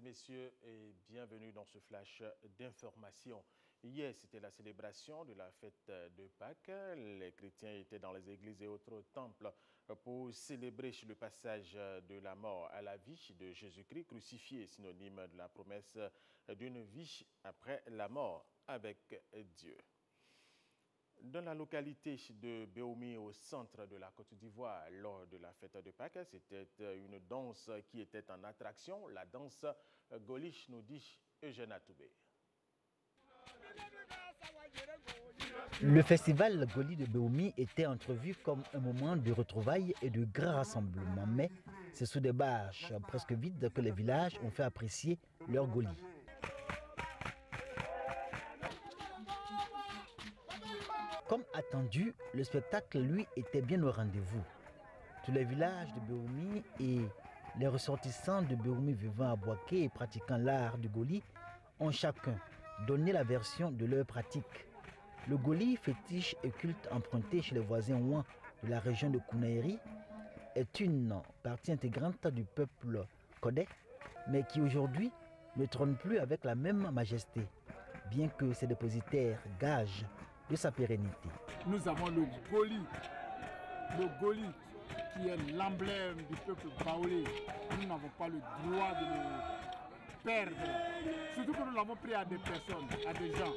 messieurs, et bienvenue dans ce flash d'information. Hier, c'était la célébration de la fête de Pâques. Les chrétiens étaient dans les églises et autres temples pour célébrer le passage de la mort à la vie de Jésus-Christ crucifié, synonyme de la promesse d'une vie après la mort avec Dieu. Dans la localité de Béoumi, au centre de la Côte d'Ivoire, lors de la fête de Pâques, c'était une danse qui était en attraction, la danse Golich, nous dit Eugène Atoubé. Le festival Goli de Béoumi était entrevu comme un moment de retrouvailles et de grands rassemblements, mais c'est sous des bâches presque vides que les villages ont fait apprécier leur Goli. Comme attendu, le spectacle, lui, était bien au rendez-vous. Tous les villages de Béoumi et les ressortissants de Béoumi vivant à Boaké et pratiquant l'art du Goli ont chacun donné la version de leur pratique. Le Goli, fétiche et culte emprunté chez les voisins ouans de la région de Kounaïri, est une partie intégrante du peuple Kodé, mais qui aujourd'hui ne trône plus avec la même majesté, bien que ses dépositaires gagent de sa pérennité. Nous avons le Goli qui est l'emblème du peuple baoulé. Nous n'avons pas le droit de le perdre. Surtout que nous l'avons pris à des personnes, à des gens,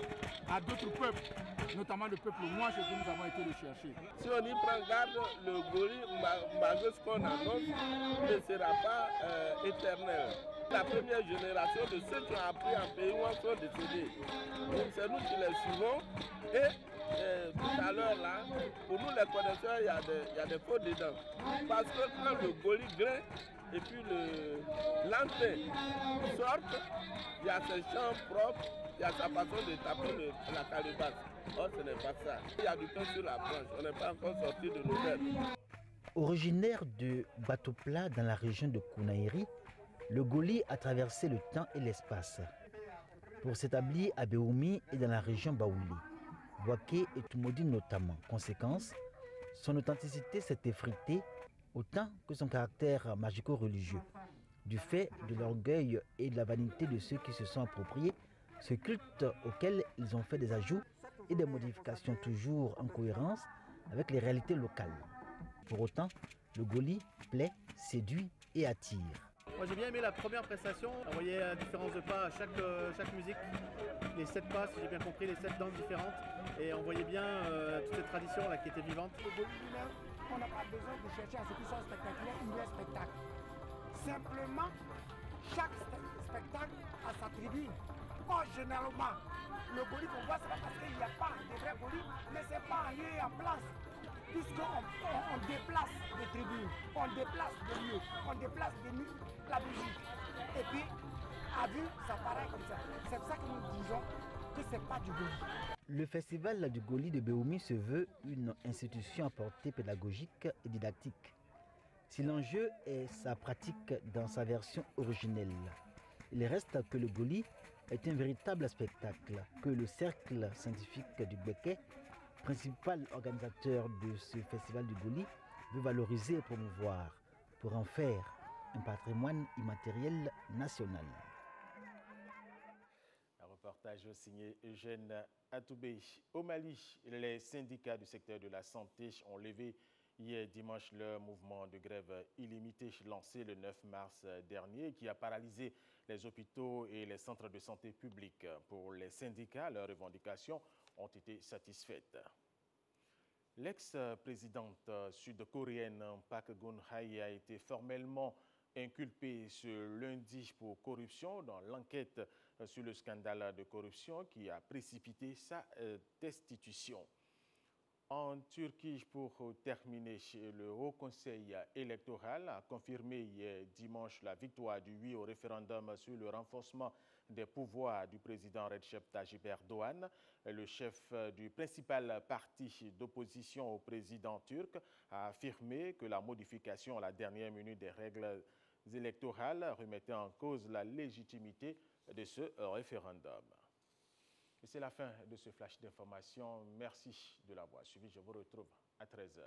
à d'autres peuples, notamment le peuple moi chez qui nous avons été le chercher. Si on y prend garde, le Goli, malgré ce qu'on annonce, ne sera pas éternel. La première génération de ceux qui ont appris en pays où sont décédés. Donc c'est nous qui les suivons et tout à l'heure là, pour nous les connaisseurs, il y a des fautes dedans. Parce que quand le Goli grimpe et puis l'entrée sortent, il y a ses chants propres, il y a sa façon de taper la calebasse. Or ce n'est pas ça. Il y a du pain sur la planche, on n'est pas encore sorti de nos terres. Originaire de Batopla dans la région de Kounaïri, le Goli a traversé le temps et l'espace pour s'établir à Béoumi et dans la région Baouli, Boaké et Toumoudi notamment. Conséquence, son authenticité s'est effritée autant que son caractère magico-religieux, du fait de l'orgueil et de la vanité de ceux qui se sont appropriés ce culte auquel ils ont fait des ajouts et des modifications toujours en cohérence avec les réalités locales. Pour autant, le Goli plaît, séduit et attire. Moi j'ai bien aimé la première prestation, on voyait la différence de pas à chaque musique, les 7 pas si j'ai bien compris, les 7 danses différentes, et on voyait bien toute cette tradition là qui était vivante. Le Goli lui-même, on n'a pas besoin de chercher à ce qu'il soit spectaculaire, il est spectacle. Simplement, chaque spectacle a sa tribune. Or, généralement, le Goli qu'on voit, c'est pas parce qu'il n'y a pas de vrai Goli, mais c'est pas en lieu et en place. Puisqu'on déplace des tribunes, on déplace des lieux, on déplace la musique. Et puis, à vue, ça paraît comme ça. C'est pour ça que nous disons que ce n'est pas du Goli. Le festival du Goli de Béoumi se veut une institution à portée pédagogique et didactique. Si l'enjeu est sa pratique dans sa version originelle, il reste que le Goli est un véritable spectacle que le cercle scientifique du Béké, principal organisateur de ce festival du Goli, veut valoriser et promouvoir pour en faire un patrimoine immatériel national. Un reportage signé Eugène Atoubé. Au Mali, les syndicats du secteur de la santé ont levé hier dimanche leur mouvement de grève illimité lancé le 9 mars dernier qui a paralysé les hôpitaux et les centres de santé publics. Pour les syndicats, leurs revendications ont été satisfaites. L'ex-présidente sud-coréenne Park Geun-hye a été formellement inculpée ce lundi pour corruption dans l'enquête sur le scandale de corruption qui a précipité sa destitution. En Turquie, pour terminer, le Haut Conseil électoral a confirmé hier dimanche la victoire du oui au référendum sur le renforcement des pouvoirs du président Recep Tayyip Erdogan. Le chef du principal parti d'opposition au président turc a affirmé que la modification à la dernière minute des règles électorales remettait en cause la légitimité de ce référendum. Et c'est la fin de ce flash d'information. Merci de l'avoir suivi. Je vous retrouve à 13 h.